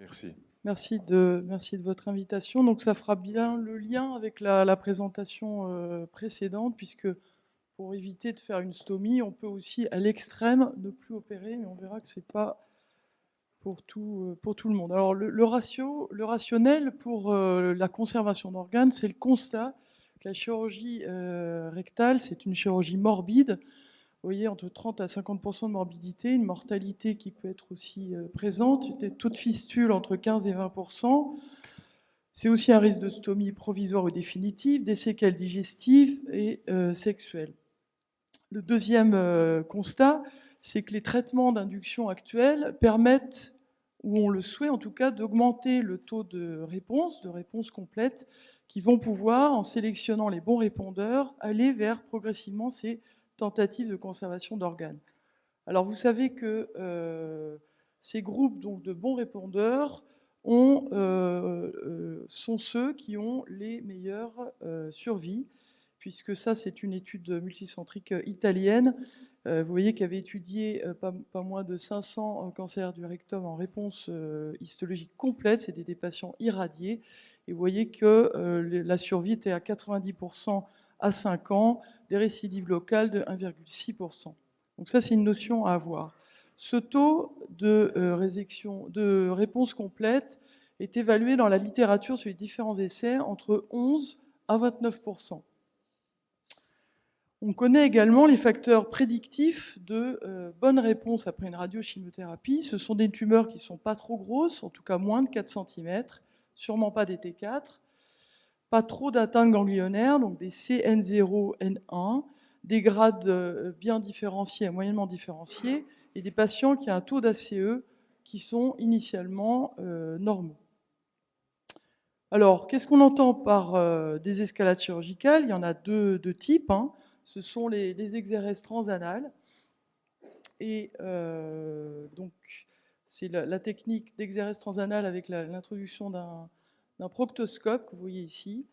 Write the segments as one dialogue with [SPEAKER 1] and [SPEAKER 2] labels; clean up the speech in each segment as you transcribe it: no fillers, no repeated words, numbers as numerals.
[SPEAKER 1] Merci.
[SPEAKER 2] Merci de votre invitation. Donc ça fera bien le lien avec la présentation précédente, puisque pour éviter de faire une stomie, on peut aussi à l'extrême ne plus opérer, mais on verra que c'est pas pour tout le monde. Alors le rationnel pour la conservation d'organes, c'est le constat que la chirurgie rectale, c'est une chirurgie morbide. Vous voyez, entre 30 à 50% de morbidité, une mortalité qui peut être aussi présente, des taux de fistule entre 15 et 20%. C'est aussi un risque de stomie provisoire ou définitive, des séquelles digestives et sexuelles. Le deuxième constat, c'est que les traitements d'induction actuels permettent, ou on le souhaite en tout cas, d'augmenter le taux de réponse complète, qui vont pouvoir, en sélectionnant les bons répondeurs, aller vers progressivement ces tentatives de conservation d'organes. Alors vous savez que ces groupes donc, de bons répondeurs sont ceux qui ont les meilleures survies, puisque ça c'est une étude multicentrique italienne, vous voyez, qui avait étudié pas moins de 500 cancers du rectum en réponse histologique complète, c'était des patients irradiés, et vous voyez que la survie était à 90% à 5 ans, des récidives locales de 1,6%. Donc ça, c'est une notion à avoir. Ce taux de réponse complète est évalué dans la littérature sur les différents essais entre 11 à 29%. On connaît également les facteurs prédictifs de bonne réponse après une radiochimiothérapie. Ce sont des tumeurs qui ne sont pas trop grosses, en tout cas moins de 4 cm, sûrement pas des T4, pas trop d'atteintes ganglionnaires, donc des CN0, N1, des grades bien différenciés et moyennement différenciés, et des patients qui ont un taux d'ACE qui sont initialement normaux. Alors, qu'est-ce qu'on entend par des escalades chirurgicales? Il y en a deux types. Ce sont les exéreses transanales. Et donc, c'est la technique d'exérèse transanale avec l'introduction d'un proctoscope, que vous voyez ici,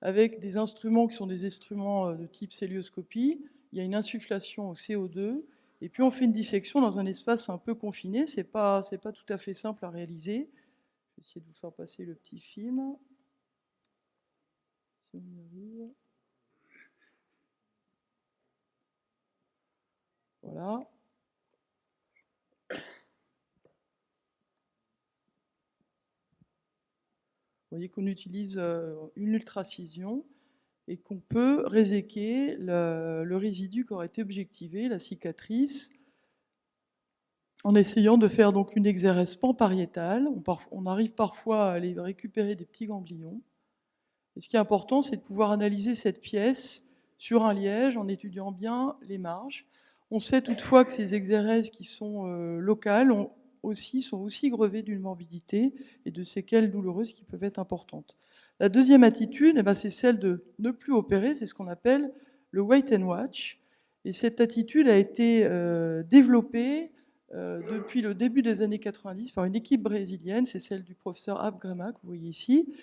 [SPEAKER 2] avec des instruments qui sont des instruments de type célioscopie. Il y a une insufflation au CO2, et puis on fait une dissection dans un espace un peu confiné. C'est pas tout à fait simple à réaliser. Je vais essayer de vous faire passer le petit film. Si on y arrive. Voilà. Vous voyez qu'on utilise une ultracision et qu'on peut réséquer le résidu qui aurait été objectivé, la cicatrice, en essayant de faire donc une exérèse panpariétale. On arrive parfois à aller récupérer des petits ganglions. Et ce qui est important, c'est de pouvoir analyser cette pièce sur un liège en étudiant bien les marges. On sait toutefois que ces exérèses qui sont locales sont aussi grevées d'une morbidité et de séquelles douloureuses qui peuvent être importantes. La deuxième attitude, eh ben, c'est celle de ne plus opérer, c'est ce qu'on appelle le wait and watch. Et cette attitude a été développée depuis le début des années 90 par une équipe brésilienne, c'est celle du professeur Abgrema, que vous voyez ici,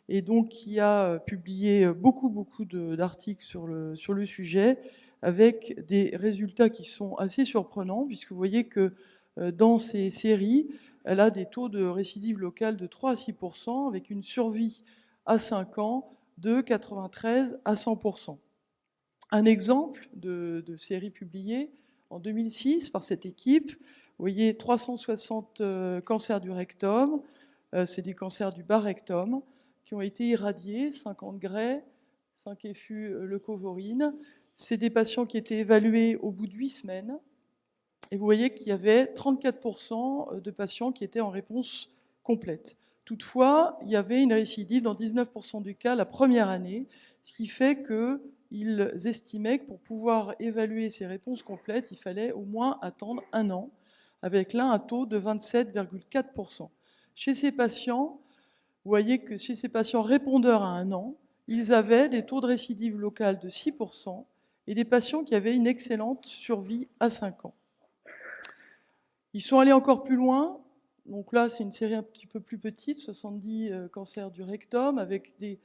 [SPEAKER 2] et donc qui a publié beaucoup d'articles sur le sujet, avec des résultats qui sont assez surprenants, puisque vous voyez que dans ces séries, elle a des taux de récidive locale de 3 à 6%, avec une survie à 5 ans de 93 à 100%. Un exemple de série publiée en 2006 par cette équipe, vous voyez 360 cancers du rectum, c'est des cancers du bas rectum, qui ont été irradiés, 50 grès, 5 effus leucovorine. C'est des patients qui étaient évalués au bout de 8 semaines. Et vous voyez qu'il y avait 34% de patients qui étaient en réponse complète. Toutefois, il y avait une récidive dans 19% du cas la première année, ce qui fait qu'ils estimaient que pour pouvoir évaluer ces réponses complètes, il fallait au moins attendre 1 an, avec là un taux de 27,4%. Chez ces patients, vous voyez que chez ces patients répondeurs à 1 an, ils avaient des taux de récidive locale de 6% et des patients qui avaient une excellente survie à 5 ans. Ils sont allés encore plus loin. Donc là, c'est une série un petit peu plus petite, 70 cancers du rectum, avec des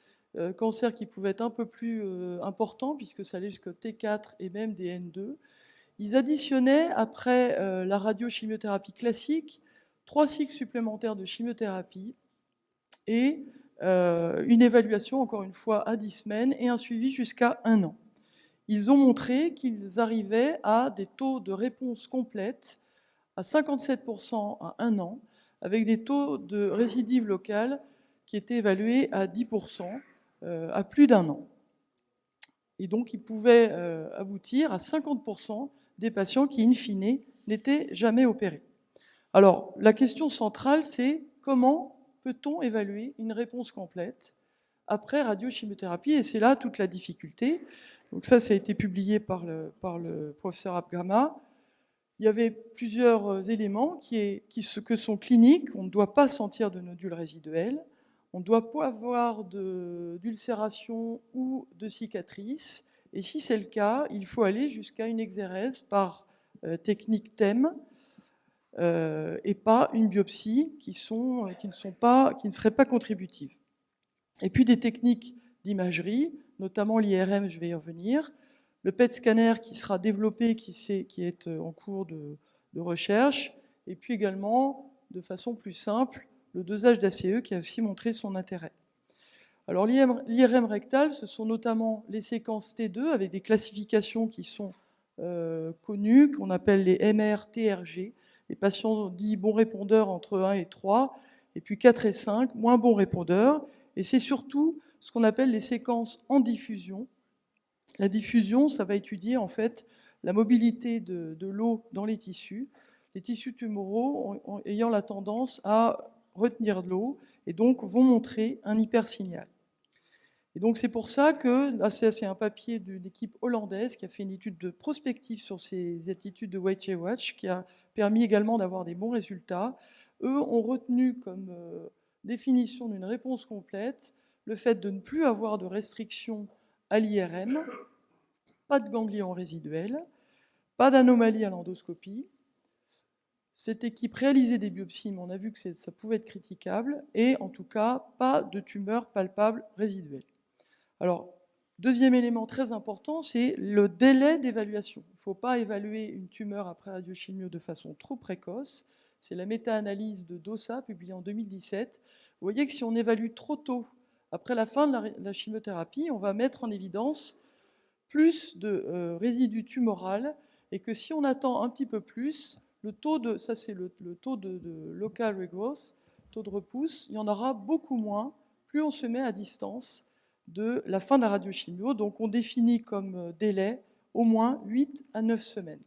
[SPEAKER 2] cancers qui pouvaient être un peu plus importants, puisque ça allait jusqu'au T4 et même des N2. Ils additionnaient, après la radiochimiothérapie classique, 3 cycles supplémentaires de chimiothérapie et une évaluation, encore une fois, à 10 semaines et un suivi jusqu'à 1 an. Ils ont montré qu'ils arrivaient à des taux de réponse complète à 57% à 1 an, avec des taux de récidive locale qui étaient évalués à 10% à plus d'1 an. Et donc, ils pouvaient aboutir à 50% des patients qui, in fine, n'étaient jamais opérés. Alors, la question centrale, c'est comment peut-on évaluer une réponse complète après radiochimiothérapie? Et c'est là toute la difficulté. Donc ça a été publié par le professeur Abgama. Il y avait plusieurs éléments que sont cliniques. On ne doit pas sentir de nodules résiduels. On ne doit pas avoir d'ulcération ou de cicatrice. Et si c'est le cas, il faut aller jusqu'à une exérèse par technique TEM et pas une biopsie qui ne seraient pas contributives. Et puis des techniques d'imagerie, notamment l'IRM, je vais y revenir, le PET scanner qui sera développé, qui est en cours de recherche, et puis également, de façon plus simple, le dosage d'ACE qui a aussi montré son intérêt. Alors l'IRM rectal, ce sont notamment les séquences T2 avec des classifications qui sont connues, qu'on appelle les MR-TRG, les patients dits bons répondeurs entre 1 et 3, et puis 4 et 5, moins bons répondeurs. Et c'est surtout ce qu'on appelle les séquences en diffusion. La diffusion, ça va étudier en fait la mobilité de l'eau dans les tissus tumoraux ayant la tendance à retenir de l'eau et donc vont montrer un hypersignal. Et donc c'est pour ça que, là c'est un papier d'une équipe hollandaise qui a fait une étude de prospective sur ces attitudes de Weight Watch qui a permis également d'avoir des bons résultats. Eux ont retenu comme définition d'une réponse complète le fait de ne plus avoir de restriction à l'IRM, pas de ganglions résiduels, pas d'anomalie à l'endoscopie. Cette équipe réalisait des biopsies, mais on a vu que ça pouvait être critiquable, et en tout cas, pas de tumeurs palpables résiduelles. Alors, deuxième élément très important, c'est le délai d'évaluation. Il ne faut pas évaluer une tumeur après radiochimio de façon trop précoce. C'est la méta-analyse de DOSA, publiée en 2017. Vous voyez que si on évalue trop tôt, après la fin de la chimiothérapie, on va mettre en évidence plus de résidus tumoral, et que si on attend un petit peu plus, le taux de, ça c'est le taux de local regrowth, taux de repousse, il y en aura beaucoup moins, plus on se met à distance de la fin de la radiochimio. Donc on définit comme délai au moins 8 à 9 semaines.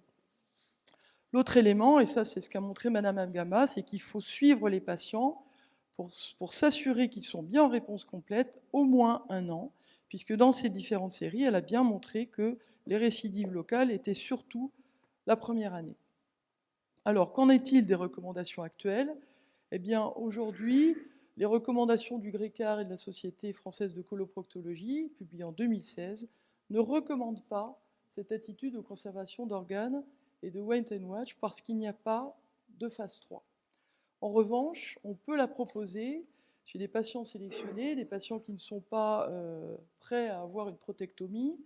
[SPEAKER 2] L'autre élément, et ça c'est ce qu'a montré Madame Abgama, c'est qu'il faut suivre les patients pour s'assurer qu'ils sont bien en réponse complète au moins 1 an, puisque dans ces différentes séries, elle a bien montré que les récidives locales étaient surtout la première année. Alors, qu'en est-il des recommandations actuelles? Eh bien, aujourd'hui, les recommandations du GRECAR et de la Société française de coloproctologie, publiées en 2016, ne recommandent pas cette attitude aux conservations d'organes et de Weight Watch parce qu'il n'y a pas de phase 3. En revanche, on peut la proposer chez des patients sélectionnés, des patients qui ne sont pas prêts à avoir une prothectomie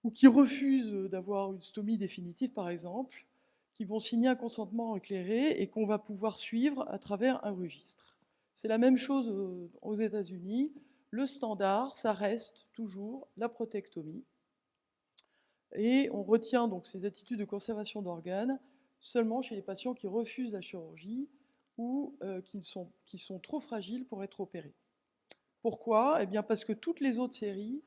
[SPEAKER 2] ou qui refusent d'avoir une stomie définitive, par exemple, qui vont signer un consentement éclairé et qu'on va pouvoir suivre à travers un registre. C'est la même chose aux États-Unis. Le standard, ça reste toujours la prothectomie. Et on retient donc ces attitudes de conservation d'organes seulement chez les patients qui refusent la chirurgie ou qui sont trop fragiles pour être opérés. Pourquoi? Eh bien parce que toutes les autres séries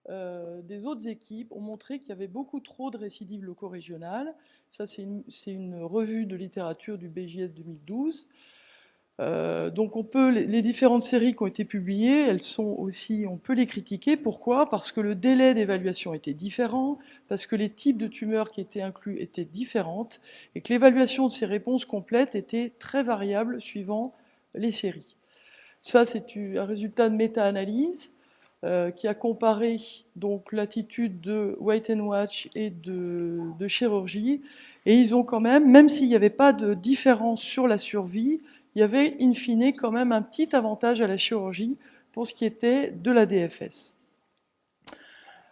[SPEAKER 2] des autres équipes ont montré qu'il y avait beaucoup trop de récidives locaux-régionales. Ça, c'est une revue de littérature du BJS 2012. Donc les différentes séries qui ont été publiées, elles sont aussi, on peut les critiquer. Pourquoi? Parce que le délai d'évaluation était différent, parce que les types de tumeurs qui étaient inclus étaient différentes, et que l'évaluation de ces réponses complètes était très variable suivant les séries. Ça, c'est un résultat de méta-analyse qui a comparé donc l'attitude de Weight Watch et de chirurgie, et ils ont quand même s'il n'y avait pas de différence sur la survie, il y avait in fine quand même un petit avantage à la chirurgie pour ce qui était de la DFS.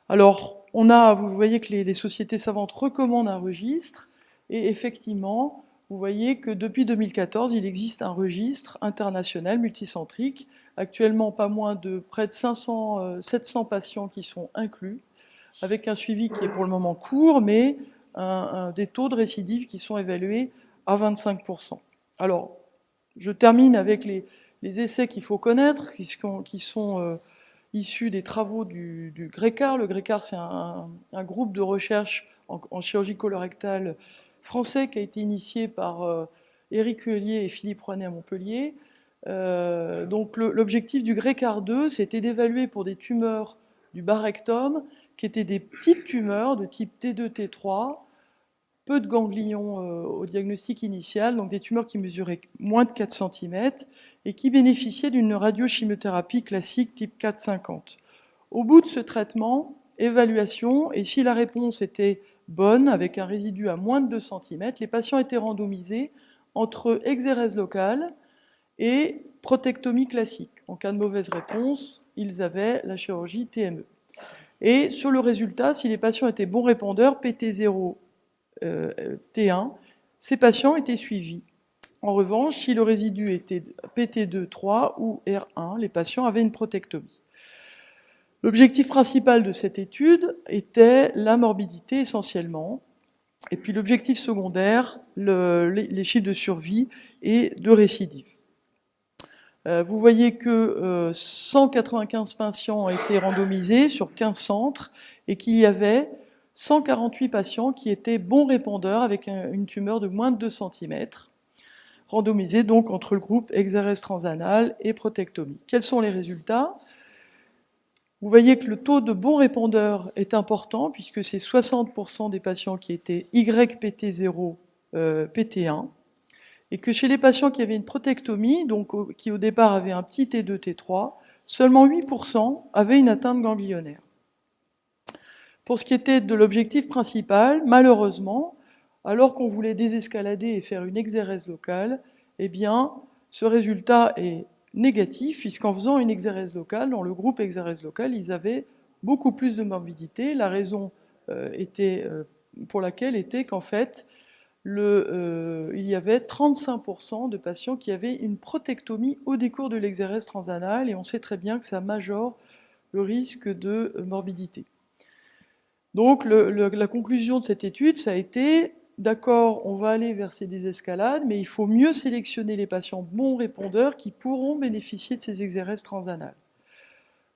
[SPEAKER 2] Alors, vous voyez que les sociétés savantes recommandent un registre, et effectivement, vous voyez que depuis 2014, il existe un registre international multicentrique. Actuellement, pas moins de près de 700 patients qui sont inclus, avec un suivi qui est pour le moment court, mais des taux de récidive qui sont évalués à 25%. Alors, je termine avec les essais qu'il faut connaître, qui sont issus des travaux du GRECAR. Le GRECAR, c'est un groupe de recherche en chirurgie colorectale français qui a été initié par Éric Huellier et Philippe Rouanet à Montpellier. Donc l'objectif du GRECAR 2, c'était d'évaluer pour des tumeurs du bas rectum, qui étaient des petites tumeurs de type T2, T3, peu de ganglions au diagnostic initial, donc des tumeurs qui mesuraient moins de 4 cm et qui bénéficiaient d'une radiochimiothérapie classique type 4-50. Au bout de ce traitement, évaluation, et si la réponse était bonne, avec un résidu à moins de 2 cm, les patients étaient randomisés entre exérèse locale et protectomie classique. En cas de mauvaise réponse, ils avaient la chirurgie TME. Et sur le résultat, si les patients étaient bons répondeurs, PT0, T1, ces patients étaient suivis. En revanche, si le résidu était PT2, 3 ou R1, les patients avaient une protectomie. L'objectif principal de cette étude était la morbidité essentiellement, et puis l'objectif secondaire, les chiffres de survie et de récidive. Vous voyez que 195 patients ont été randomisés sur 15 centres et qu'il y avait 148 patients qui étaient bons répondeurs avec une tumeur de moins de 2 cm, randomisés donc entre le groupe exérèse transanal et protectomie. Quels sont les résultats ? Vous voyez que le taux de bons répondeurs est important puisque c'est 60% des patients qui étaient YPT0, PT1, et que chez les patients qui avaient une protectomie, donc qui au départ avaient un petit T2, T3, seulement 8% avaient une atteinte ganglionnaire. Pour ce qui était de l'objectif principal, malheureusement, alors qu'on voulait désescalader et faire une exérèse locale, eh bien, ce résultat est négatif, puisqu'en faisant une exérèse locale, dans le groupe exérèse locale, ils avaient beaucoup plus de morbidité. La raison pour laquelle était qu'en fait, il y avait 35% de patients qui avaient une protectomie au décours de l'exérèse transanale, et on sait très bien que ça majore le risque de morbidité. Donc la conclusion de cette étude, ça a été, d'accord, on va aller vers ces désescalades, mais il faut mieux sélectionner les patients bons répondeurs qui pourront bénéficier de ces exérèses transanales.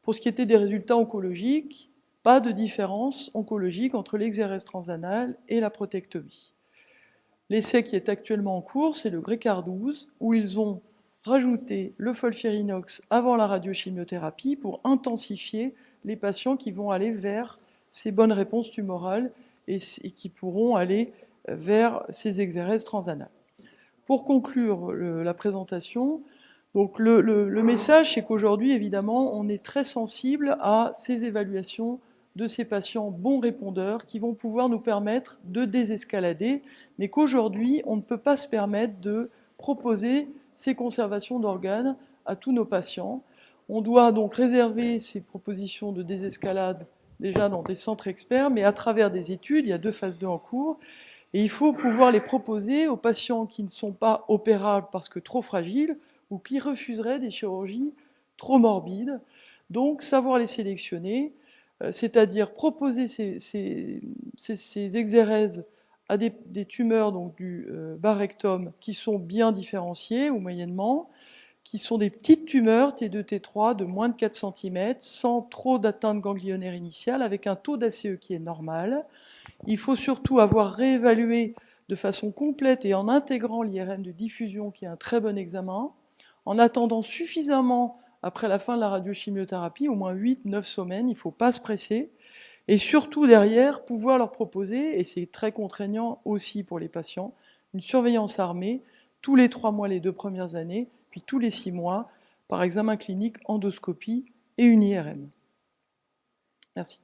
[SPEAKER 2] Pour ce qui était des résultats oncologiques, pas de différence oncologique entre l'exérèse transanale et la protectomie. L'essai qui est actuellement en cours, c'est le GRECAR 12, où ils ont rajouté le FOLFIRINOX avant la radiochimiothérapie pour intensifier les patients qui vont aller vers ces bonnes réponses tumorales et qui pourront aller vers ces exérèses transanales. Pour conclure la présentation, donc le message, c'est qu'aujourd'hui, évidemment, on est très sensible à ces évaluations de ces patients bons répondeurs qui vont pouvoir nous permettre de désescalader, mais qu'aujourd'hui, on ne peut pas se permettre de proposer ces conservations d'organes à tous nos patients. On doit donc réserver ces propositions de désescalade déjà dans des centres experts, mais à travers des études, il y a 2 phases 2 en cours, et il faut pouvoir les proposer aux patients qui ne sont pas opérables parce que trop fragiles ou qui refuseraient des chirurgies trop morbides. Donc savoir les sélectionner, c'est-à-dire proposer ces exérèses à des tumeurs donc, du bas rectum qui sont bien différenciées ou moyennement, qui sont des petites tumeurs T2, T3 de moins de 4 cm, sans trop d'atteinte ganglionnaire initiale, avec un taux d'ACE qui est normal. Il faut surtout avoir réévalué de façon complète et en intégrant l'IRM de diffusion, qui est un très bon examen, en attendant suffisamment après la fin de la radiochimiothérapie, au moins 8-9 semaines, il ne faut pas se presser, et surtout derrière, pouvoir leur proposer, et c'est très contraignant aussi pour les patients, une surveillance armée tous les 3 mois les 2 premières années, puis tous les 6 mois, par examen clinique, endoscopie et une IRM. Merci.